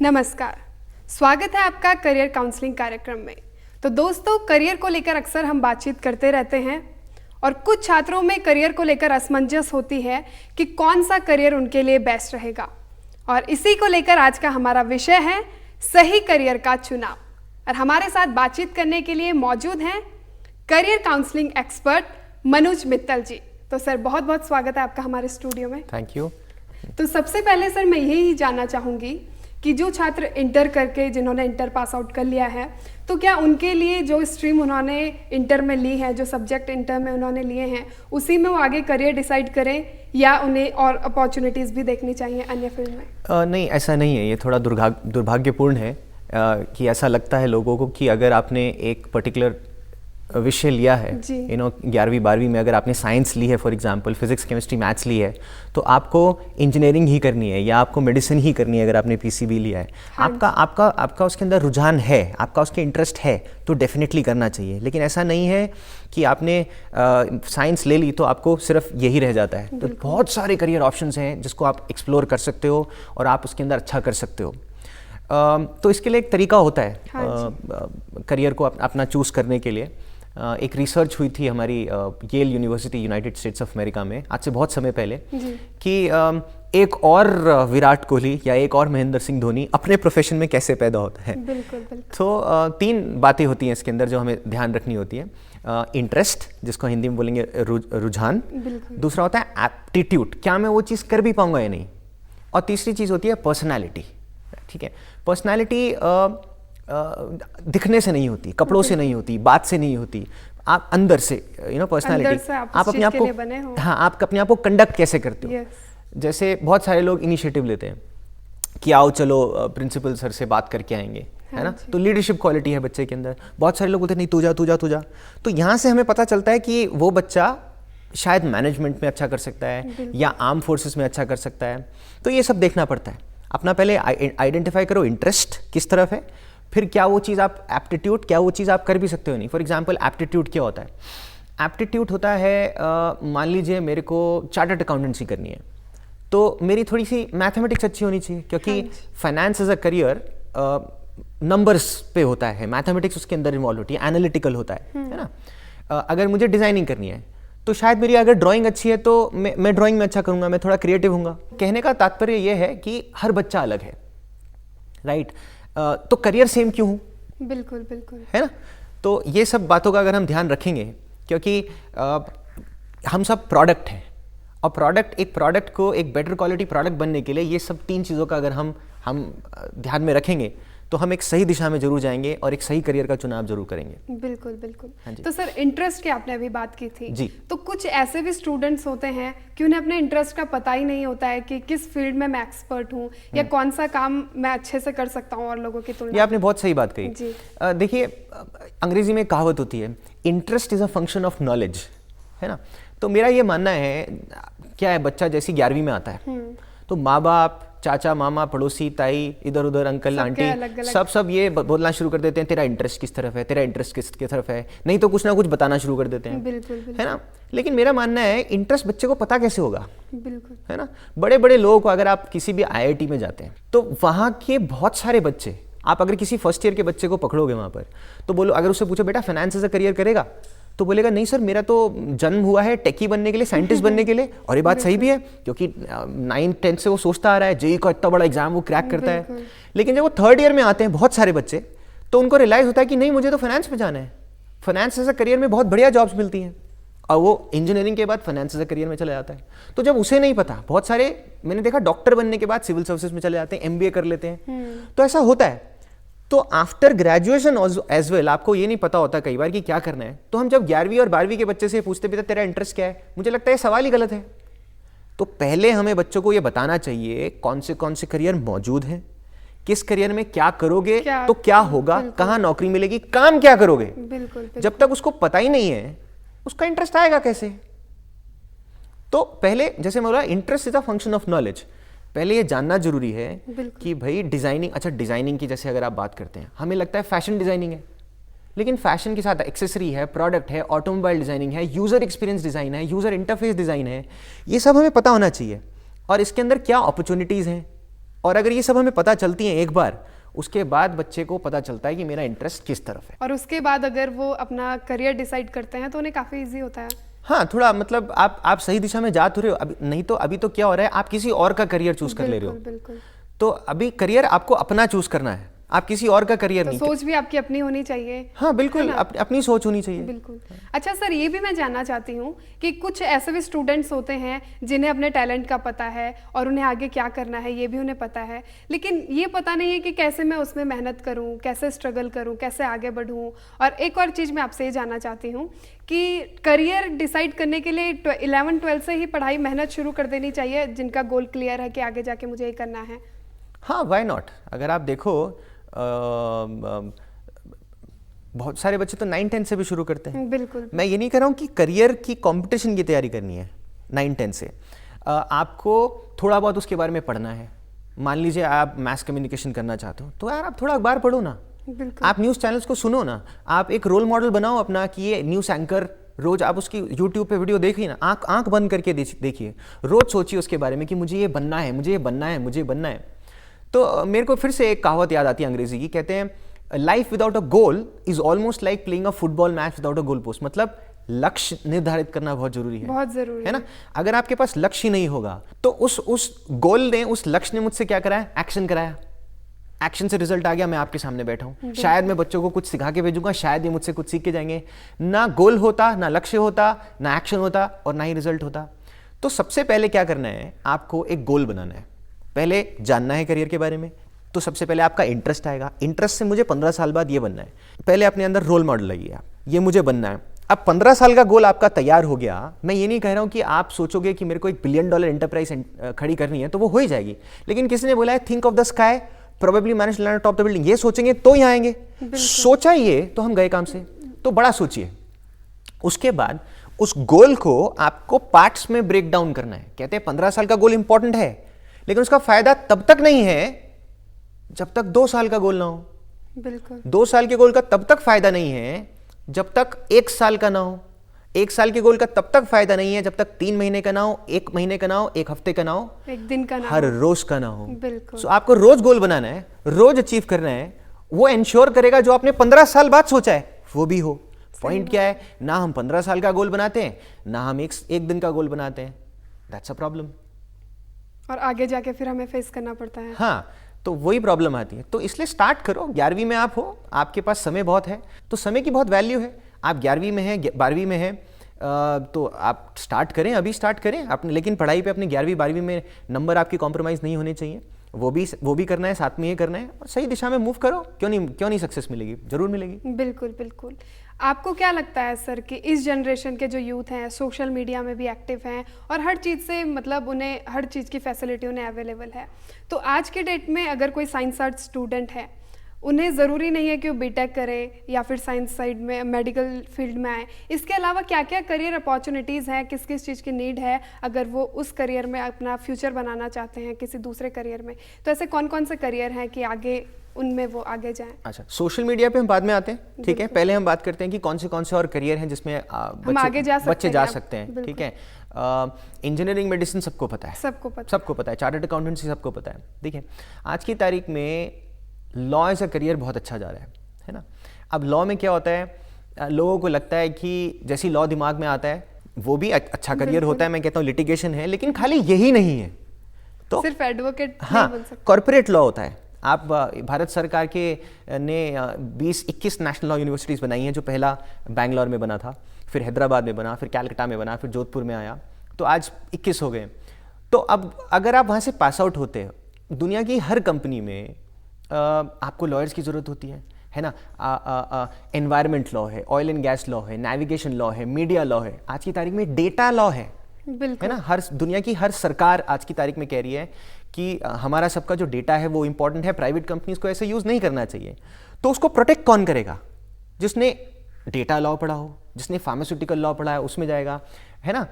नमस्कार, स्वागत है आपका करियर काउंसलिंग कार्यक्रम में। तो दोस्तों, करियर को लेकर अक्सर हम बातचीत करते रहते हैं और कुछ छात्रों में करियर को लेकर असमंजस होती है कि कौन सा करियर उनके लिए बेस्ट रहेगा। और इसी को लेकर आज का हमारा विषय है सही करियर का चुनाव। और हमारे साथ बातचीत करने के लिए मौजूद हैं career counselling expert Manoj Mittal ji. तो सर, बहुत बहुत स्वागत है आपका हमारे स्टूडियो में। Thank you. तो सबसे पहले सर मैं यही जानना चाहूँगी कि जो छात्र इंटर करके जिन्होंने इंटर पास आउट कर लिया है, तो क्या उनके लिए जो स्ट्रीम उन्होंने इंटर में ली है, जो सब्जेक्ट इंटर में उन्होंने लिए हैं, उसी में वो आगे करियर डिसाइड करें या उन्हें और अपॉर्चुनिटीज़ भी देखनी चाहिए अन्य फील्ड में? नहीं, ऐसा नहीं है। ये थोड़ा दुर्भाग्यपूर्ण है कि ऐसा लगता है लोगों को कि अगर आपने एक पर्टिकुलर विषय लिया है, 11वीं 12वीं में अगर आपने साइंस ली है, for example physics chemistry maths ली है, तो आपको इंजीनियरिंग ही करनी है या आपको मेडिसिन ही करनी है। अगर आपने पीसीबी लिया है, आपका उसके अंदर रुझान है, आपका उसके इंटरेस्ट है, तो डेफिनेटली करना चाहिए। लेकिन ऐसा नहीं है कि आपने साइंस ले ली तो आपको सिर्फ यही रह जाता है। तो बहुत सारे करियर ऑप्शंस हैं जिसको आप एक्सप्लोर कर सकते हो और आप उसके अंदर अच्छा कर सकते हो। तो इसके लिए एक तरीका होता है करियर को अपना चूज़ करने के लिए। एक रिसर्च हुई थी हमारी Yale University United States of America में आज से बहुत समय पहले कि एक और विराट कोहली या एक और महेंद्र सिंह धोनी अपने प्रोफेशन में कैसे पैदा होता है। बिल्कुल। तो 3 बातें होती हैं इसके अंदर जो हमें ध्यान रखनी होती है। इंटरेस्ट, जिसको हिंदी में बोलेंगे रुझान। दूसरा होता है एप्टीट्यूड, क्या मैं वो चीज़ कर भी पाऊंगा या नहीं। और तीसरी चीज़ होती है पर्सनैलिटी। ठीक है, पर्सनैलिटी दिखने से नहीं होती, कपड़ों से नहीं होती, बात से नहीं होती, आप अंदर से पर्सनैलिटी, आप अपने आप को, हाँ, आप अपने आप को कंडक्ट कैसे करते हो। जैसे बहुत सारे लोग इनिशिएटिव लेते हैं कि आओ चलो प्रिंसिपल सर से बात करके आएंगे, है ना। तो लीडरशिप क्वालिटी है बच्चे के अंदर। बहुत सारे लोग बोलते हैं नहीं तू जा। तो यहाँ से हमें पता चलता है कि वो बच्चा शायद मैनेजमेंट में अच्छा कर सकता है या आर्म फोर्सेस में अच्छा कर सकता है। तो ये सब देखना पड़ता है। अपना पहले आइडेंटिफाई करो इंटरेस्ट किस तरफ है, फिर क्या वो चीज़ आप एप्टीट्यूड, क्या वो चीज़ आप कर भी सकते हो नहीं। फॉर एग्जांपल एप्टीट्यूड क्या होता है? एप्टीट्यूड होता है, मान लीजिए मेरे को चार्टर्ड अकाउंटेंसी करनी है, तो मेरी थोड़ी सी मैथमेटिक्स अच्छी होनी चाहिए, क्योंकि finance as a career numbers पे होता है, मैथमेटिक्स उसके अंदर इन्वॉल्व होती है, एनालिटिकल होता है ना। अगर मुझे डिज़ाइनिंग करनी है तो शायद मेरी अगर ड्राइंग अच्छी है तो मैं ड्राइंग में अच्छा करूँगा, मैं थोड़ा क्रिएटिव हूँगा। कहने का तात्पर्य ये है कि हर बच्चा अलग है, राइट। तो करियर सेम क्यों हूँ? बिल्कुल, है ना। तो ये सब बातों का अगर हम ध्यान रखेंगे, क्योंकि हम सब प्रोडक्ट हैं और एक प्रोडक्ट को एक बेटर क्वालिटी प्रोडक्ट बनने के लिए ये सब 3 चीज़ों का अगर हम ध्यान में रखेंगे तो हम एक सही दिशा में जरूर जाएंगे और एक सही करियर का चुनाव जरूर करेंगे। बिल्कुल। हाँ, तो सर, इंटरेस्ट की आपने अभी बात की थी जी। तो कुछ ऐसे भी स्टूडेंट्स होते हैं कि उन्हें अपने इंटरेस्ट का पता ही नहीं होता है कि किस फील्ड में मैं एक्सपर्ट हूँ या कौन सा काम मैं अच्छे से कर सकता हूँ और लोगों की तुलना। ये आपने बहुत सही बात कही। देखिए, अंग्रेजी में कहावत होती है, interest is a function of knowledge, है ना। तो मेरा ये मानना है, क्या है, बच्चा जैसे 11वीं में आता है तो माँ बाप, चाचा मामा, पड़ोसी, ताई, इधर उधर अंकल आंटी सब ये बोलना शुरू कर देते हैं, तेरा इंटरेस्ट किस तरफ है, तेरा इंटरेस्ट किस तरफ है, नहीं तो कुछ ना कुछ बताना शुरू कर देते हैं। बिल्कुल। है ना। लेकिन मेरा मानना है इंटरेस्ट बच्चे को पता कैसे होगा? बिल्कुल। है ना। बड़े बड़े लोगों को, अगर आप किसी भी IIT में जाते हैं तो वहाँ के बहुत सारे बच्चे, आप अगर किसी फर्स्ट ईयर के बच्चे को पकड़ोगे वहाँ पर, तो बोलो, अगर उससे पूछो बेटा फाइनेंस एज अ करियर करेगा, तो बोलेगा नहीं सर, मेरा तो जन्म हुआ है टेकी बनने के लिए, साइंटिस्ट बनने के लिए। और ये बात सही भी है, क्योंकि 9th-10th से वो सोचता आ रहा है जेईई का इतना बड़ा एग्जाम वो क्रैक करता है। लेकिन जब वो 3rd ईयर में आते हैं बहुत सारे बच्चे, तो उनको रियलाइज होता है कि नहीं, मुझे तो फाइनेंस में जाना है, फाइनेंस एज अ करियर में बहुत बढ़िया जॉब्स मिलती हैं, और वो इंजीनियरिंग के बाद फाइनेंस एज अ करियर में चला जाता है। तो जब उसे नहीं पता, बहुत सारे मैंने देखा डॉक्टर बनने के बाद सिविल सर्विसेज में चले जाते हैं, MBA कर लेते हैं। तो ऐसा होता है। तो आफ्टर ग्रेजुएशन एज वेल आपको ये नहीं पता होता कई बार कि क्या करना है। तो हम जब 11वीं और 12वीं के बच्चे से पूछते बेटा तेरा इंटरेस्ट क्या है, मुझे लगता है सवाल ही गलत है। तो पहले हमें बच्चों को ये बताना चाहिए कौन से करियर मौजूद हैं, किस करियर में क्या करोगे तो क्या होगा, कहाँ नौकरी मिलेगी, काम क्या करोगे। बिल्कुल। जब तक उसको पता ही नहीं है, उसका इंटरेस्ट आएगा कैसे? तो पहले, जैसे मैं बोला, interest is a function of knowledge. पहले ये जानना जरूरी है कि भाई डिजाइनिंग, अच्छा डिजाइनिंग की जैसे अगर आप बात करते हैं, हमें लगता है फैशन डिजाइनिंग है, लेकिन फैशन के साथ एक्सेसरी है, प्रोडक्ट है, ऑटोमोबाइल डिजाइनिंग है, यूजर एक्सपीरियंस डिजाइन है, यूजर इंटरफेस डिजाइन है, ये सब हमें पता होना चाहिए। और इसके अंदर क्या अपॉर्चुनिटीज हैं, और अगर ये सब हमें पता चलती हैं एक बार, उसके बाद बच्चे को पता चलता है कि मेरा इंटरेस्ट किस तरफ है, और उसके बाद अगर वो अपना करियर डिसाइड करते हैं तो उन्हें काफ़ी इजी होता है। हाँ, थोड़ा मतलब आप सही दिशा में जा तो रहे हो। अभी नहीं तो अभी तो क्या हो रहा है, आप किसी और का करियर चूज कर ले रहे हो। बिल्कुल। तो अभी करियर आपको अपना चूज करना है, आप किसी और का करियर तो नहीं। सोच भी आपकी अपनी होनी चाहिए। हाँ बिल्कुल, अपनी सोच होनी चाहिए। बिल्कुल। अच्छा सर, ये भी मैं जानना चाहती हूँ कि कुछ ऐसे भी स्टूडेंट्स होते हैं जिन्हें अपने टैलेंट का पता है और उन्हें आगे क्या करना है ये भी उन्हें पता है, लेकिन ये पता नहीं है कि कैसे मैं उसमें मेहनत करूँ, कैसे स्ट्रगल करूँ, कैसे आगे बढ़ूँ। और एक और चीज़ मैं आपसे ये जानना चाहती हूँ कि करियर डिसाइड करने के लिए 11-12 से ही पढ़ाई मेहनत शुरू कर देनी चाहिए, जिनका गोल क्लियर है कि आगे जाके मुझे ये करना है। हाँ, वाई नॉट। अगर आप देखो बहुत सारे बच्चे तो 9-10 से भी शुरू करते हैं। बिल्कुल। मैं ये नहीं कह रहा हूँ कि करियर की कंपटीशन की तैयारी करनी है 9-10 से। आपको थोड़ा बहुत उसके बारे में पढ़ना है। मान लीजिए आप मास कम्युनिकेशन करना चाहते हो, तो यार आप थोड़ा अखबार पढ़ो ना, आप न्यूज़ चैनल्स को सुनो ना, आप एक रोल मॉडल बनाओ अपना कि ये न्यूज़ एंकर, रोज आप उसकी यूट्यूब पे वीडियो देखिए ना, आंख बंद करके देखिए, रोज सोचिए उसके बारे में कि मुझे ये बनना है, मुझे ये बनना है, मुझे बनना है। तो मेरे को फिर से एक कहावत याद आती है अंग्रेजी की, कहते हैं life without a goal is almost like playing a football match without a goal post. मतलब लक्ष्य निर्धारित करना बहुत जरूरी है, बहुत जरूरी है ना। अगर आपके पास लक्ष्य ही नहीं होगा तो उस गोल ने, उस लक्ष्य ने मुझसे क्या कराया, एक्शन कराया, एक्शन से रिजल्ट आ गया, मैं आपके सामने बैठा हूं। शायद मैं बच्चों को कुछ सिखा के भेजूंगा, शायद ये मुझसे कुछ सीख के जाएंगे। ना गोल होता, ना लक्ष्य होता, ना एक्शन होता और ना ही रिजल्ट होता। तो सबसे पहले क्या करना है, आपको एक गोल बनाना है। पहले जानना है करियर के बारे में, तो सबसे पहले आपका इंटरेस्ट आएगा। इंटरेस्ट से मुझे 15 साल बाद ये बनना है, पहले अपने अंदर रोल मॉडल लाइए आप, ये मुझे बनना है। अब 15 साल का गोल आपका तैयार हो गया। मैं ये नहीं कह रहा हूं कि आप सोचोगे कि मेरे को $1 बिलियन एंटरप्राइज खड़ी करनी है तो वो हो ही जाएगी, लेकिन किसी ने बोला है think of the sky probably manage to land top the building, ये सोचेंगे तो ही आएंगे। सोचा ये तो हम गए काम से। तो बड़ा सोचिए, उसके बाद उस गोल को आपको पार्ट्स में ब्रेक डाउन करना है। कहते हैं 15 साल का गोल इंपॉर्टेंट है, लेकिन उसका फायदा तब तक नहीं है जब तक 2 साल का गोल ना हो। बिल्कुल। 2 साल के गोल का तब तक फायदा नहीं है जब तक 1 साल का ना हो। 1 साल के गोल का तब तक फायदा नहीं है जब तक 3 महीने का ना हो, 1 महीने का ना हो, 1 हफ्ते का ना हो, 1 दिन का ना हो, हर रोज का ना हो। बिल्कुल। सो आपको रोज गोल बनाना है, रोज अचीव करना है। वो इंश्योर करेगा जो आपने 15 साल बाद सोचा है वो भी हो। पॉइंट क्या है, ना हम 15 साल का गोल बनाते हैं, ना हम एक दिन का गोल बनाते हैं। That's a problem. और आगे जाके फिर हमें फेस करना पड़ता है। हाँ, तो वही प्रॉब्लम आती है। तो इसलिए स्टार्ट करो। 11वीं में आप हो, आपके पास समय बहुत है, तो समय की बहुत वैल्यू है। आप 11वीं में हैं, 12वीं में हैं, तो आप स्टार्ट करें, अभी स्टार्ट करें अपने। लेकिन पढ़ाई पे अपने 11वीं 12वीं में नंबर आपकी कॉम्प्रोमाइज़ नहीं होने चाहिए। वो भी करना है, साथ में ये करना है, और सही दिशा में मूव करो। क्यों नहीं सक्सेस मिलेगी, जरूर मिलेगी। बिल्कुल बिल्कुल। आपको क्या लगता है सर कि इस जनरेशन के जो यूथ हैं सोशल मीडिया में भी एक्टिव हैं और हर चीज़ से मतलब उन्हें हर चीज़ की फैसिलिटी उन्हें अवेलेबल है, तो आज के डेट में अगर कोई साइंस आर्ट स्टूडेंट है, उन्हें ज़रूरी नहीं है कि वो बीटेक करे या फिर साइंस साइड में मेडिकल फील्ड में आए, इसके अलावा क्या क्या करियर अपॉर्चुनिटीज़ हैं, किस किस चीज़ की नीड है अगर वो उस करियर में अपना फ्यूचर बनाना चाहते हैं किसी दूसरे करियर में, तो ऐसे कौन कौन से करियर हैं कि आगे उनमें वो आगे जाएं? अच्छा, सोशल मीडिया पे हम बाद में आते हैं, ठीक है। पहले हम बात करते हैं कि कौन से और करियर हैं जिसमें बच्चे जा सकते हैं, ठीक है। इंजीनियरिंग, मेडिसिन सबको पता है, सबको पता है। चार्टर्ड अकाउंटेंसी सबको पता है। देखिए, आज की तारीख में लॉ एज अ करियर बहुत अच्छा जा रहा है ना। अब लॉ में क्या होता है, लोगों को लगता है कि जैसे लॉ दिमाग में आता है वो भी अच्छा करियर होता है। मैं कहता हूँ लिटिगेशन है, लेकिन खाली यही नहीं है, तो सिर्फ एडवोकेट हाँ, नहीं बन सकते। कॉर्पोरेट लॉ होता है। आप भारत सरकार के ने 20-21 नेशनल लॉ यूनिवर्सिटीज़ बनाई हैं, जो पहला बैंगलोर में बना था, फिर हैदराबाद में बना, फिर कैलकाटा में बना, फिर जोधपुर में आया, तो आज 21 हो गए। तो अब अगर आप वहाँ से पास आउट होते हैं, दुनिया की हर कंपनी में आपको लॉयर्स की ज़रूरत होती है ना। एनवायरमेंट लॉ है, ऑयल एंड गैस लॉ है, नेविगेशन लॉ है, मीडिया लॉ है, आज की तारीख में डेटा लॉ है ना। हर दुनिया की हर सरकार आज की तारीख में कह रही है कि हमारा सबका जो डेटा है वो इंपॉर्टेंट है, प्राइवेट कंपनीज को ऐसे यूज़ नहीं करना चाहिए। तो उसको प्रोटेक्ट कौन करेगा? जिसने डेटा लॉ पढ़ा हो, जिसने फार्मास्यूटिकल लॉ पढ़ा है उसमें जाएगा, है ना।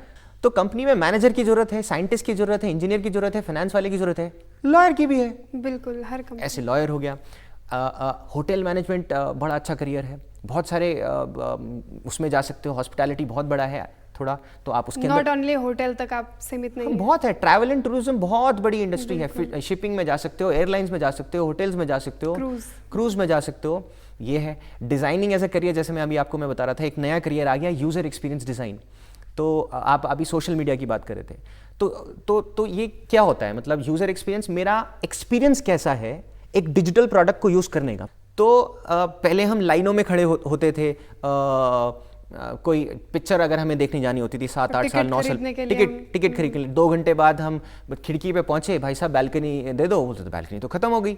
तो कंपनी में मैनेजर की जरूरत है, साइंटिस्ट की जरूरत है, इंजीनियर की जरूरत है, फाइनेंस वाले की जरूरत है, लॉयर की भी है। बिल्कुल, हर कंपनी ऐसे लॉयर हो गया। होटल मैनेजमेंट बड़ा अच्छा करियर है, बहुत सारे उसमें जा सकते हो। हॉस्पिटैलिटी बहुत बड़ा है, थोड़ा, तो आप उसके अंदर नॉट ओनली होटल तक आप सीमित नहीं हैं। बहुत है, ट्रैवल एंड टूरिज्म बहुत बड़ी इंडस्ट्री है। शिपिंग में जा सकते हो, एयरलाइंस में जा सकते हो, होटल्स में जा सकते हो, क्रूज में जा सकते हो। ये है डिजाइनिंग एज अ करियर। जैसे मैं अभी आपको मैं बता रहा था, एक नया करियर आ गया, यूजर एक्सपीरियंस डिजाइन। तो आप अभी सोशल मीडिया की बात कर रहे थे, तो ये क्या होता है, मतलब यूजर एक्सपीरियंस, मेरा एक्सपीरियंस कैसा है एक डिजिटल प्रोडक्ट को यूज करने का। तो पहले हम लाइनों में खड़े होते थे, कोई पिक्चर अगर हमें देखने जानी होती थी 7 8 साल 9 साल, टिकट खरीद के लिए 2 घंटे बाद हम खिड़की पे पहुंचे, भाई साहब बैल्कनी दे दो, बोलते तो बैल्कनी तो खत्म हो गई।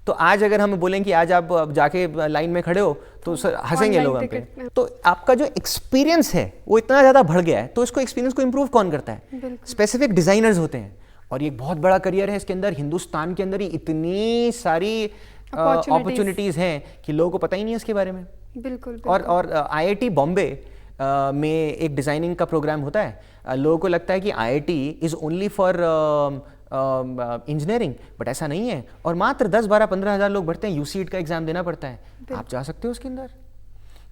तो आज अगर हम बोलें कि आज आप जाके लाइन में खड़े हो तो सर हंसेंगे लोग हम पे। तो आपका जो एक्सपीरियंस है वो इतना ज़्यादा बढ़ गया है, तो इसको एक्सपीरियंस को इम्प्रूव कौन करता है? स्पेसिफिक डिजाइनर्स होते हैं। और ये एक बहुत बड़ा करियर है, इसके अंदर हिंदुस्तान के अंदर ही इतनी सारी अपॉर्चुनिटीज़ हैं कि लोगों को पता ही नहीं है इसके बारे में। बिल्कुल। और IIT बॉम्बे में एक डिज़ाइनिंग का प्रोग्राम होता है। लोगों को लगता है कि IIT is only for engineering, but ऐसा नहीं है। और मात्र 10 12 15 हज़ार लोग बढ़ते हैं, UCET का एग्जाम देना पड़ता है, आप जा सकते हो उसके अंदर।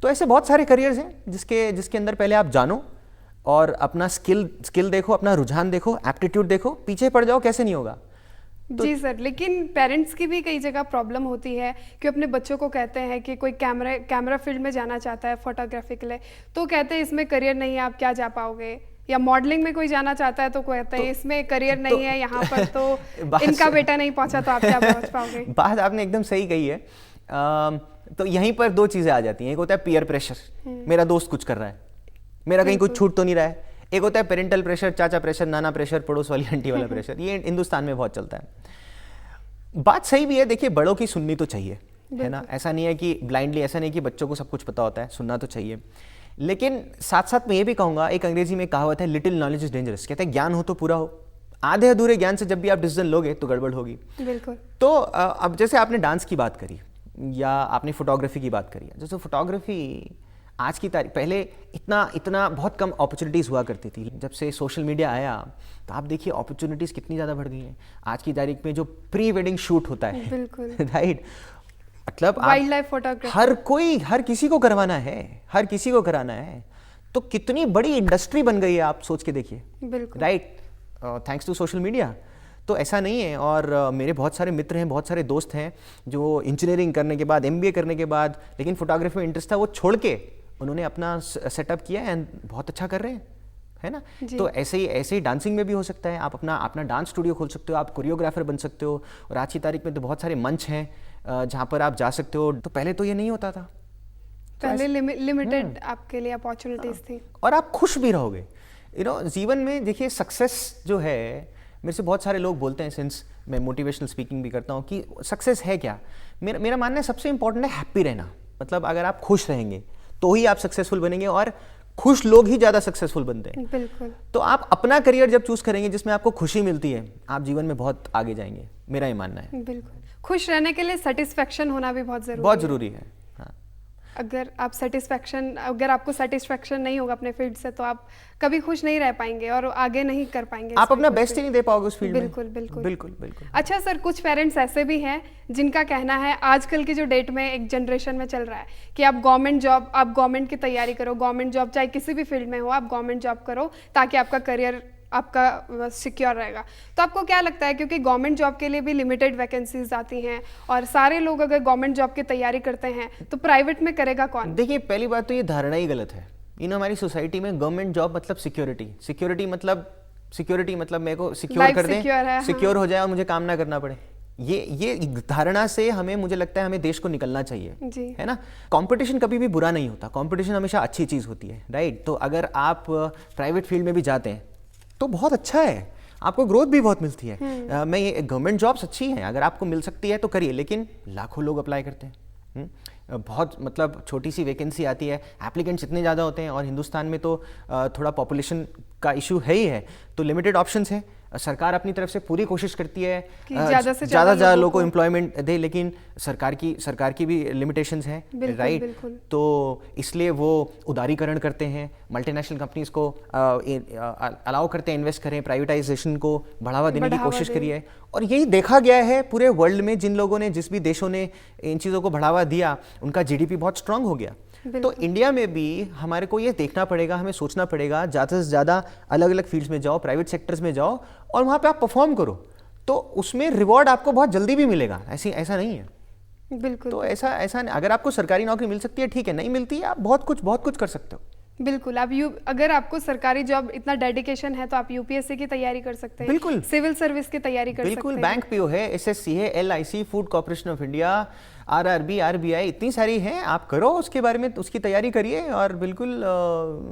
तो ऐसे बहुत सारे करियर्स हैं जिसके अंदर पहले आप जानो और अपना स्किल देखो, अपना रुझान देखो, एप्टीट्यूड देखो, पीछे पड़ जाओ कैसे नहीं होगा। जी सर, लेकिन पेरेंट्स की भी कई जगह प्रॉब्लम होती है कि अपने बच्चों को कहते हैं कि कोई कैमरा फील्ड में जाना चाहता है, फोटोग्राफी के लिए, तो कहते हैं इसमें करियर नहीं है, आप क्या जा पाओगे। या मॉडलिंग में कोई जाना चाहता है तो कहते हैं इसमें करियर नहीं है, यहाँ पर तो इनका बेटा नहीं पहुंचा तो आप क्या पहुंच पाओगे। बात आपने एकदम सही कही है। तो यहीं पर 2 चीज़ें आ जाती हैं। एक होता है पीयर प्रेशर, मेरा दोस्त कुछ कर रहा है, मेरा कहीं कुछ छूट तो नहीं रहा है। एक होता है पेरेंटल प्रेशर, चाचा प्रेशर, नाना प्रेशर, पड़ोस वाली आंटी वाला प्रेशर। ये हिंदुस्तान में बहुत चलता है। बात सही भी है, देखिए बड़ों की सुननी तो चाहिए, है ना। ऐसा नहीं है कि ब्लाइंडली, ऐसा नहीं कि बच्चों को सब कुछ पता होता है, सुनना तो चाहिए। लेकिन साथ साथ मैं ये भी कहूँगा, एक अंग्रेजी में कहावत है, लिटिल नॉलेज इज डेंजरस। कहते हैं ज्ञान हो तो पूरा हो, आधे अधूरे ज्ञान से जब भी आप डिसीजन लोगे तो गड़बड़ होगी। बिल्कुल। तो अब जैसे आपने डांस की बात करी या आपने फोटोग्राफी की बात करी, जैसे फोटोग्राफी आज की तारीख, पहले इतना बहुत कम अपॉर्चुनिटीज़ हुआ करती थी। जब से सोशल मीडिया आया तो आप देखिए अपॉर्चुनिटीज़ कितनी ज़्यादा बढ़ गई हैं। आज की तारीख में जो प्री वेडिंग शूट होता है, बिल्कुल राइट, मतलब वाइल्ड लाइफ फोटोग्राफी हर किसी को करवाना है, हर किसी को कराना है। तो कितनी बड़ी इंडस्ट्री बन गई है, आप सोच के देखिए, right, thanks to social media. तो ऐसा नहीं है। और मेरे बहुत सारे मित्र हैं, बहुत सारे दोस्त हैं जो इंजीनियरिंग करने के बाद, MBA करने के बाद, लेकिन फोटोग्राफी में इंटरेस्ट था, वो छोड़ के उन्होंने अपना सेटअप किया एंड बहुत अच्छा कर रहे हैं, है ना। तो ऐसे ही डांसिंग में भी हो सकता है। आप अपना डांस स्टूडियो खोल सकते हो, आप कोरियोग्राफर बन सकते हो। और आज की तारीख में तो बहुत सारे मंच हैं जहाँ पर आप जा सकते हो। तो पहले तो ये नहीं होता था, पहले लिमिटेड आपके लिए अपॉर्चुनिटीज थी। और आप खुश भी रहोगे, जीवन में। देखिए सक्सेस जो है, मेरे से बहुत सारे लोग बोलते हैं, सिंस मैं मोटिवेशनल स्पीकिंग भी करता हूँ, कि सक्सेस है क्या। मेरा मानना है सबसे इंपॉर्टेंट है हैप्पी रहना। मतलब अगर आप खुश रहेंगे तो ही आप सक्सेसफुल बनेंगे, और खुश लोग ही ज़्यादा सक्सेसफुल बनते हैं। बिल्कुल। तो आप अपना करियर जब चूज करेंगे जिसमें आपको खुशी मिलती है, आप जीवन में बहुत आगे जाएंगे, मेरा ये मानना है। बिल्कुल। खुश रहने के लिए सेटिस्फेक्शन होना भी बहुत ज़रूरी है। हाँ। अगर आपको सेटिस्फेक्शन नहीं होगा अपने फील्ड से, तो आप कभी खुश नहीं रह पाएंगे और आगे नहीं कर पाएंगे, आप अपना बेस्ट ही नहीं दे पाओगे उस फील्ड में। बिल्कुल। अच्छा सर, कुछ पेरेंट्स ऐसे भी हैं जिनका कहना है, आजकल की जो डेट में एक जनरेशन में चल रहा है, कि आप गवर्नमेंट की तैयारी करो, गवर्नमेंट जॉब चाहे किसी भी फील्ड में हो, आप गवर्नमेंट जॉब करो ताकि आपका करियर आपका सिक्योर रहेगा। तो आपको क्या लगता है, क्योंकि गवर्नमेंट जॉब के लिए भी लिमिटेड वैकेंसीज आती हैं और सारे लोग अगर गवर्नमेंट जॉब की तैयारी करते हैं तो प्राइवेट में करेगा कौन? देखिए, पहली बात तो ये धारणा ही गलत है। हमारी सोसाइटी में गवर्नमेंट जॉब मतलब सिक्योरिटी मतलब मेरे को सिक्योर कर दें, सिक्योर हो जाए और मुझे काम ना करना पड़े। ये धारणा से मुझे लगता है हमें देश को निकलना चाहिए, है ना। कंपटीशन कभी भी बुरा नहीं होता, कंपटीशन हमेशा अच्छी चीज होती है, राइट। तो अगर आप प्राइवेट फील्ड में भी जाते हैं तो बहुत अच्छा है, आपको ग्रोथ भी बहुत मिलती है। ये गवर्नमेंट जॉब्स अच्छी हैं, अगर आपको मिल सकती है तो करिए, लेकिन लाखों लोग अप्लाई करते हैं। बहुत मतलब छोटी सी वैकेंसी आती है, एप्लीकेंट्स इतने ज़्यादा होते हैं, और हिंदुस्तान में तो थोड़ा पॉपुलेशन का इशू है ही है, तो लिमिटेड ऑप्शंस हैं। सरकार अपनी तरफ से पूरी कोशिश करती है कि ज़्यादा लोगों को एम्प्लॉयमेंट दे, लेकिन सरकार की भी लिमिटेशंस हैं, राइट। तो इसलिए वो उदारीकरण करते हैं, मल्टीनेशनल कंपनीज को अलाउ करते हैं इन्वेस्ट करें, प्राइवेटाइजेशन को बढ़ावा देने की कोशिश करी है। और यही देखा गया है पूरे वर्ल्ड में, जिस भी देशों ने इन चीज़ों को बढ़ावा दिया, उनका GDP बहुत स्ट्रांग हो गया। तो इंडिया में भी हमारे को ये देखना पड़ेगा, हमें सोचना पड़ेगा, ज़्यादा से ज़्यादा अलग अलग फील्ड्स में जाओ, प्राइवेट सेक्टर्स में जाओ और वहाँ पे आप परफॉर्म करो, तो उसमें रिवॉर्ड आपको बहुत जल्दी भी मिलेगा। ऐसा नहीं है। बिल्कुल। तो ऐसा अगर आपको सरकारी नौकरी मिल सकती है ठीक है, नहीं मिलती है आप बहुत कुछ कर सकते हो। बिल्कुल। आप अगर आपको सरकारी जॉब इतना डेडिकेशन है तो आप यूपीएससी की तैयारी कर सकते हैं, बिल्कुल सिविल सर्विस की तैयारी कर सकते हैं, बिल्कुल, बैंक पीओ है, एसएससी है, LIC, food corporation of India, RRB, RBI, इतनी सारी हैं, आप करो उसके बारे में, उसकी तैयारी करिए और बिल्कुल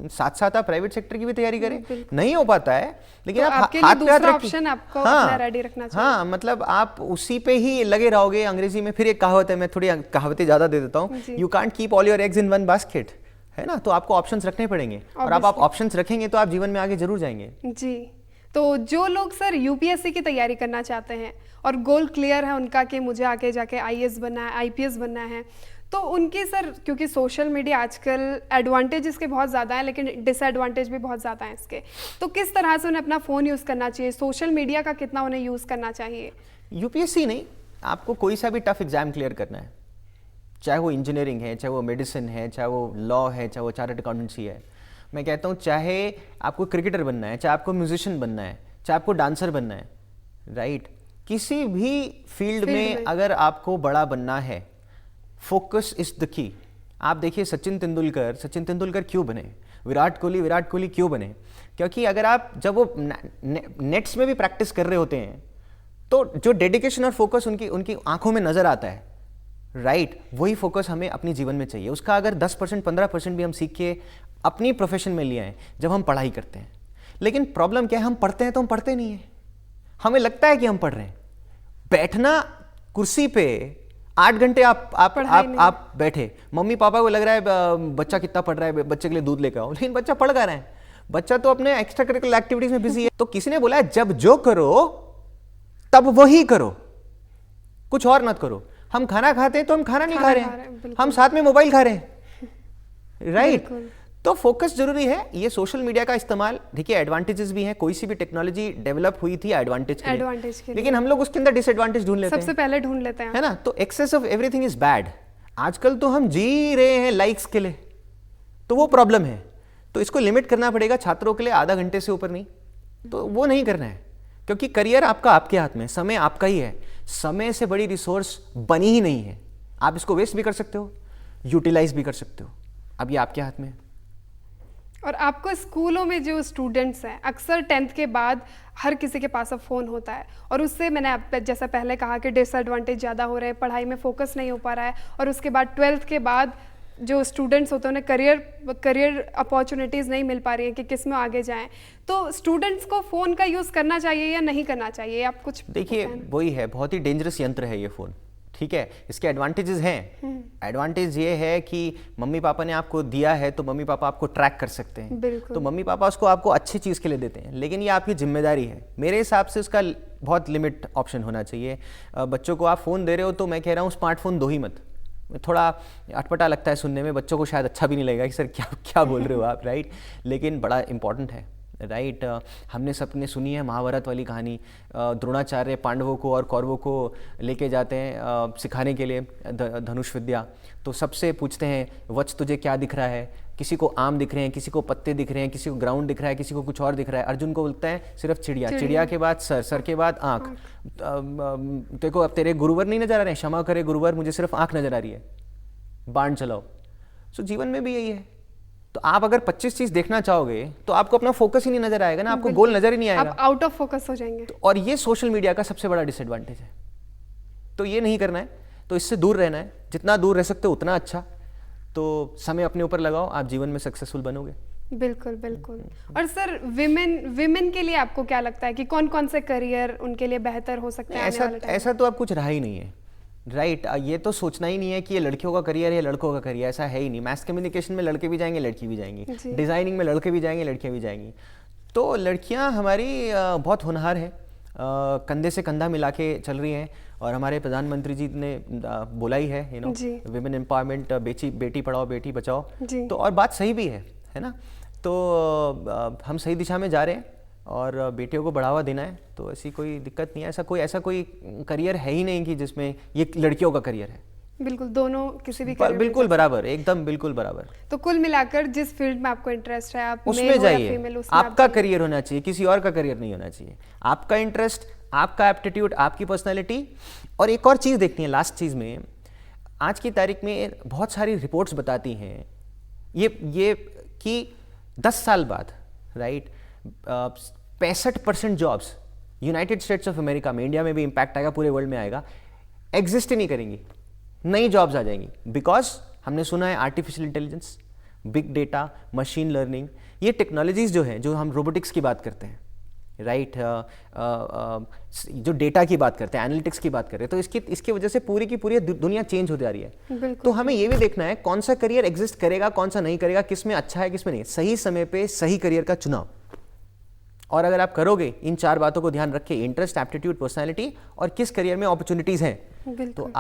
साथ साथ आप प्राइवेट सेक्टर की भी तैयारी करें। नहीं हो पाता है लेकिन तो आप आपके हाथ लिए पे हाथ दूसरा रखिए। ऑप्शन आपको अपना रेडी रखना चाहिए। हाँ, मतलब आप उसी पे ही लगे रहोगे। अंग्रेजी में फिर एक कहावत है, मैं थोड़ी कहावतें ज्यादा दे देता हूँ, you can't keep all your eggs in one basket, है ना। तो आपको ऑप्शंस रखने पड़ेंगे और आप ऑप्शंस रखेंगे तो आप जीवन में आगे जरूर जाएंगे। जी। तो जो लोग सर यूपीएससी की तैयारी करना चाहते हैं और गोल क्लियर है उनका कि मुझे आगे जाके आईएएस बनना है, आईपीएस बनना है, तो उनकी सर, क्योंकि सोशल मीडिया आजकल एडवांटेज इसके बहुत ज़्यादा हैं लेकिन डिसएडवांटेज भी बहुत ज़्यादा हैं इसके, तो किस तरह से उन्हें अपना फ़ोन यूज़ करना चाहिए, सोशल मीडिया का कितना उन्हें यूज़ करना चाहिए? यूपीएससी नहीं, आपको कोई सा भी टफ एग्जाम क्लियर करना है, चाहे वो इंजीनियरिंग है, चाहे वो मेडिसिन है, चाहे वो लॉ है, चाहे वो चार्टर्ड अकाउंटेंसी है। मैं कहता हूँ चाहे आपको क्रिकेटर बनना है, चाहे आपको म्यूजिशियन बनना है, चाहे आपको डांसर बनना है, राइट, किसी भी फील्ड में अगर आपको बड़ा बनना है, फोकस इज द की। आप देखिए सचिन तेंदुलकर क्यों बने, विराट कोहली क्यों बने? क्योंकि अगर आप जब वो नेट्स में भी प्रैक्टिस कर रहे होते हैं तो जो डेडिकेशन और फोकस उनकी आंखों में नजर आता है, राइट, वही फोकस हमें अपने जीवन में चाहिए। उसका अगर 10% 15% भी हम सीख के अपनी प्रोफेशन में ले आए जब हम पढ़ाई करते हैं। लेकिन प्रॉब्लम क्या है, हम पढ़ते हैं तो हम पढ़ते नहीं है, हमें लगता है कि हम पढ़ रहे हैं। बैठना कुर्सी पे 8 घंटे आप बैठे, मम्मी पापा को लग रहा है बच्चा कितना पढ़ रहा है, बच्चे के लिए दूध लेकर आओ, लेकिन बच्चा पढ़ कर रहा है, बच्चा तो अपने एक्स्ट्रा करिकुलर एक्टिविटीज में बिजी है। तो किसी ने बोला है जब जो करो तब वही करो, कुछ और मत करो। हम खाना खाते हैं तो हम खाना नहीं खा रहे हैं, हम साथ में मोबाइल खा रहे हैं, राइट। तो फोकस जरूरी है। ये सोशल मीडिया का इस्तेमाल, देखिए एडवांटेजेस भी हैं, कोई सी भी टेक्नोलॉजी डेवलप हुई थी एडवांटेज के लिए, लेकिन हम लोग उसके अंदर डिसएडवांटेज ढूंढ लेते हैं, सबसे पहले ढूंढ लेते हैं, है ना। तो excess of everything is bad. आजकल तो हम जी रहे हैं लाइक्स के लिए, तो वो प्रॉब्लम है। तो इसको लिमिट करना पड़ेगा छात्रों के लिए, आधा घंटे से ऊपर नहीं, तो वो नहीं करना है, क्योंकि करियर आपका आपके हाथ में, समय आपका ही है। समय से बड़ी रिसोर्स बनी ही नहीं है। आप इसको वेस्ट भी कर सकते हो, यूटिलाइज भी कर सकते हो, अब ये आपके हाथ में है। और आपको स्कूलों में जो स्टूडेंट्स हैं, अक्सर 10th के बाद हर किसी के पास अब फ़ोन होता है, और उससे मैंने आप जैसा पहले कहा कि डिसएडवांटेज ज़्यादा हो रहे हैं, पढ़ाई में फोकस नहीं हो पा रहा है, और उसके बाद 12th के बाद जो स्टूडेंट्स होते हैं उन्हें करियर अपॉर्चुनिटीज़ नहीं मिल पा रही हैं कि किस में आगे जाएं। तो स्टूडेंट्स को फ़ोन का यूज़ करना चाहिए या नहीं करना चाहिए, आप कुछ देखिए, वही है, बहुत ही डेंजरस यंत्र है ये फ़ोन, ठीक है। इसके एडवांटेजेस हैं। एडवांटेज ये है कि मम्मी पापा ने आपको दिया है तो मम्मी पापा आपको ट्रैक कर सकते हैं, तो मम्मी पापा उसको आपको अच्छी चीज़ के लिए देते हैं, लेकिन ये आपकी जिम्मेदारी है। मेरे हिसाब से उसका बहुत लिमिट ऑप्शन होना चाहिए। बच्चों को आप फ़ोन दे रहे हो तो मैं कह रहा हूँ स्मार्टफोन दो ही मत। थोड़ा अटपटा लगता है सुनने में, बच्चों को शायद अच्छा भी नहीं लगेगा कि सर क्या बोल रहे हो आप, राइट, लेकिन बड़ा इंपॉर्टेंट है, राइट। हमने सबने सुनी है महाभारत वाली कहानी, द्रोणाचार्य पांडवों को और कौरवों को लेके जाते हैं सिखाने के लिए धनुष विद्या। तो सबसे पूछते हैं वत्स तुझे क्या दिख रहा है, किसी को आम दिख रहे हैं, किसी को पत्ते दिख रहे हैं, किसी को ग्राउंड दिख रहा है, किसी को कुछ और दिख रहा है। अर्जुन को बोलता है सिर्फ चिड़िया, चिड़िया के बाद सर के बाद आँख। देखो अब तेरे गुरुवर नहीं नजर आ रहे हैं, क्षमा करे गुरुवर, मुझे सिर्फ आँख नजर आ रही है, बाण चलाओ। सो जीवन में भी यही है। तो आप अगर 25 चीज देखना चाहोगे तो आपको अपना फोकस ही नहीं नजर आएगा ना, आपको गोल नजर ही नहीं आएगा, आप आउट ऑफ फोकस हो जाएंगे। और ये सोशल मीडिया का सबसे बड़ा डिसएडवांटेज है। तो ये नहीं करना है, तो इससे दूर रहना है, जितना दूर रह सकते हो उतना अच्छा। तो समय अपने ऊपर लगाओ, आप जीवन में सक्सेसफुल बनोगे। बिल्कुल बिल्कुल। और सर विमेन के लिए आपको क्या लगता है कि कौन कौन से करियर उनके लिए बेहतर हो सकते हैं? ऐसा तो अब कुछ रहा ही नहीं है, राइट। ये तो सोचना ही नहीं है कि ये लड़कियों का करियर है, लड़कों का करियर, ऐसा है ही नहीं। मैथ कम्युनिकेशन में लड़के भी जाएंगे, लड़की भी जाएंगी, डिजाइनिंग में लड़के भी जाएंगे, लड़कियां भी जाएंगी। तो लड़कियां हमारी बहुत होनहार हैं, कंधे से कंधा मिला के चल रही हैं, और हमारे प्रधानमंत्री जी ने बोला ही है, you know, women empowerment, Beti Padhao Beti Bachao. तो और बात सही भी है ना। तो हम सही दिशा में जा रहे हैं और बेटियों को बढ़ावा देना है, तो ऐसी कोई दिक्कत नहीं है। ऐसा कोई करियर है ही नहीं कि जिसमें ये लड़कियों का करियर है। बिल्कुल, दोनों किसी भी career में बिल्कुल जा बराबर, एकदम बिल्कुल बराबर। सकते। तो कुल मिलाकर जिस फील्ड में आपको इंटरेस्ट है, आप उसमें मेल हो या जाइए, फीमेल, उसमें आप आपका जाइए। करियर होना चाहिए, किसी और का करियर नहीं होना चाहिए। आपका इंटरेस्ट, आपका एप्टीट्यूड, आपकी पर्सनालिटी। और एक और चीज़ देखनी है लास्ट चीज़ में, आज की तारीख में बहुत सारी रिपोर्ट्स बताती हैं ये कि 10 साल बाद, right, 65% jobs United States of America में, इंडिया में भी इम्पैक्ट आएगा, पूरे वर्ल्ड में आएगा, एग्जिस्ट ही नहीं करेंगी, नई जॉब्स आ जाएंगी। बिकॉज हमने सुना है artificial intelligence, big data, machine learning, ये टेक्नोलॉजीज जो हैं, जो हम रोबोटिक्स की बात करते हैं, राइट, जो डेटा की बात करते हैं, एनालिटिक्स की बात करते हैं, तो इसकी वजह से पूरी की पूरी दुनिया चेंज होती जा रही है। तो हमें ये भी देखना है कौन सा करियर एग्जिस्ट करेगा, कौन सा नहीं करेगा, किस में अच्छा है, किस में नहीं। सही समय पे सही करियर का चुनाव, और अगर आप करोगे इन 4 बातों को ध्यान रखें, इंटरेस्ट, एप्टीट्यूड, पर्सनालिटी, और किस करियर में अपॉर्चुनिटीज हैं, तो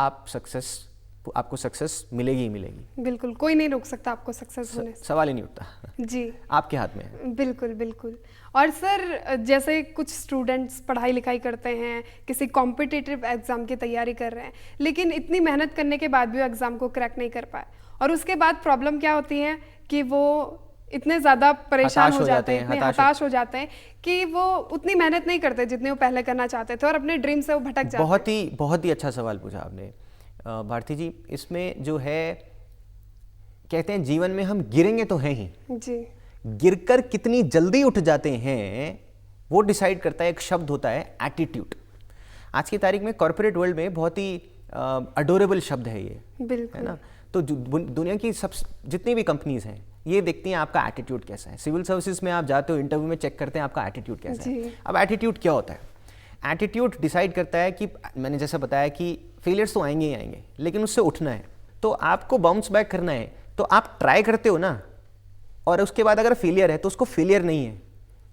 आपको सक्सेस मिलेगी ही मिलेगी। बिल्कुल, कोई नहीं रोक सकता आपको सक्सेस होने से। सवाल ही नहीं उठता। जी, आपके हाथ में है। बिल्कुल बिल्कुल। और सर, जैसे कुछ स्टूडेंट्स पढ़ाई लिखाई करते हैं, किसी कॉम्पिटिटिव एग्जाम की तैयारी कर रहे हैं, लेकिन इतनी मेहनत करने के बाद भी वो एग्जाम को क्रैक नहीं कर पाए, और उसके बाद प्रॉब्लम क्या होती है कि वो इतने ज़्यादा परेशान हो जाते हैं, इतने हताश हो जाते हैं कि वो उतनी मेहनत नहीं करते जितनी वो पहले करना चाहते थे, और अपने ड्रीम से वो भटक जाते हैं। बहुत ही अच्छा सवाल पूछा आपने भारती जी। इसमें जो है, कहते हैं जीवन में हम गिरेंगे तो हैं ही जी, गिरकर कितनी जल्दी उठ जाते हैं वो डिसाइड करता है, एक शब्द होता है एटीट्यूड। आज की तारीख में कॉर्पोरेट वर्ल्ड में बहुत ही अडोरेबल शब्द है ये, है ना। तो दुनिया की सब जितनी भी कंपनीज हैं, ये देखती हैं आपका एटीट्यूड कैसा है। सिविल सर्विसेज में आप जाते हो, इंटरव्यू में चेक करते हैं आपका एटीट्यूड कैसा है। अब एटीट्यूड क्या होता है? एटीट्यूड डिसाइड करता है कि मैंने जैसा बताया कि फेलियर्स तो आएंगे ही आएंगे, लेकिन उससे उठना है, तो आपको बाउंस बैक करना है। तो आप ट्राई करते हो ना, और उसके बाद अगर फेलियर है तो उसको फेलियर नहीं है,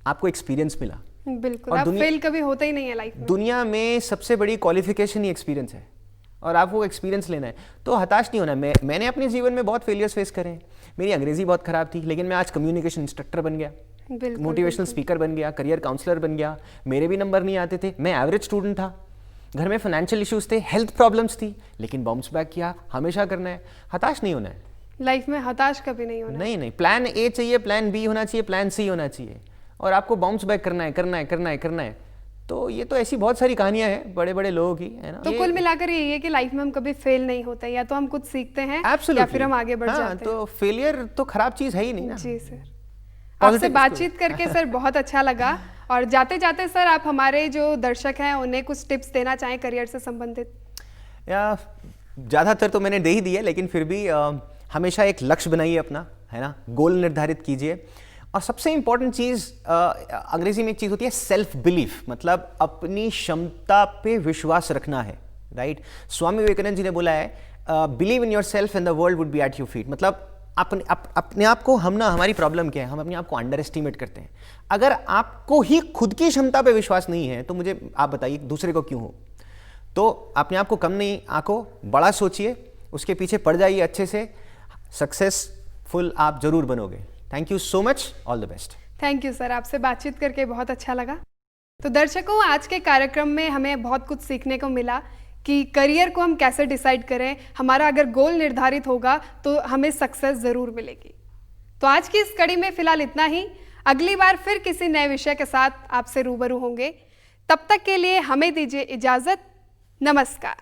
आपको एक्सपीरियंस मिला। बिल्कुल, आप फेल कभी होता ही नहीं है लाइफ में। दुनिया में सबसे बड़ी क्वालिफिकेशन ही एक्सपीरियंस है, और आपको एक्सपीरियंस लेना है। तो हताश नहीं होना। मैंने अपने जीवन में बहुत फेलियर्स फेस करे हैं। मेरी अंग्रेजी बहुत खराब थी, लेकिन मैं आज कम्युनिकेशन इंस्ट्रक्टर बन गया, मोटिवेशनल स्पीकर बन गया, करियर काउंसलर बन गया। मेरे भी नंबर नहीं आते थे, मैं एवरेज स्टूडेंट था, घर में फाइनेंशियल इश्यूज थे, हेल्थ प्रॉब्लम्स थी, लेकिन बाउंस बैक किया। हमेशा करना है, हताश नहीं होना है लाइफ में, हताश कभी नहीं होना। नहीं, प्लान ए चाहिए, प्लान बी होना चाहिए, प्लान सी होना चाहिए, और आपको बाउंस बैक करना है। तो ये तो ऐसी बहुत सारी कहानियां हैं बड़े बड़े लोगों की, है ना। तो कुल मिलाकर यही है कि लाइफ में हम कभी फेल नहीं होते, या तो हम कुछ सीखते हैं या फिर हम आगे बढ़ जाते हैं। तो फेलियर तो खराब चीज है ही नहीं ना। जी सर, आपसे बातचीत करके सर बहुत अच्छा लगा। और जाते जाते सर, आप हमारे जो दर्शक हैं उन्हें कुछ टिप्स देना चाहें करियर से संबंधित? या ज़्यादातर तो मैंने दे ही दिया, लेकिन फिर भी हमेशा एक लक्ष्य बनाइए अपना, है ना, गोल निर्धारित कीजिए। और सबसे इंपॉर्टेंट चीज़, अंग्रेजी में एक चीज़ होती है सेल्फ बिलीफ, मतलब अपनी क्षमता पे विश्वास रखना है, राइट। स्वामी विवेकानंद जी ने बोला है, believe in your self and the world would be at your feet. मतलब अपने आप को, हमारी प्रॉब्लम क्या है, हम अपने आप को अंडर एस्टिमेट करते हैं। अगर आपको ही खुद की क्षमता पे विश्वास नहीं है, तो मुझे आप बताइए दूसरे को क्यों हो। तो अपने आप को कम नहीं आंको, बड़ा सोचिए, उसके पीछे पड़ जाइए अच्छे से, सक्सेसफुल आप जरूर बनोगे। Thank you so much, all the best. Thank you sir, आपसे बातचीत करके बहुत अच्छा लगा। तो दर्शकों, आज के कार्यक्रम में हमें बहुत कुछ सीखने को मिला कि करियर को हम कैसे डिसाइड करें। हमारा अगर गोल निर्धारित होगा तो हमें सक्सेस ज़रूर मिलेगी। तो आज की इस कड़ी में फिलहाल इतना ही। अगली बार फिर किसी नए विषय के साथ आपसे रूबरू होंगे। तब तक के लिए हमें दीजिए इजाज़त। नमस्कार।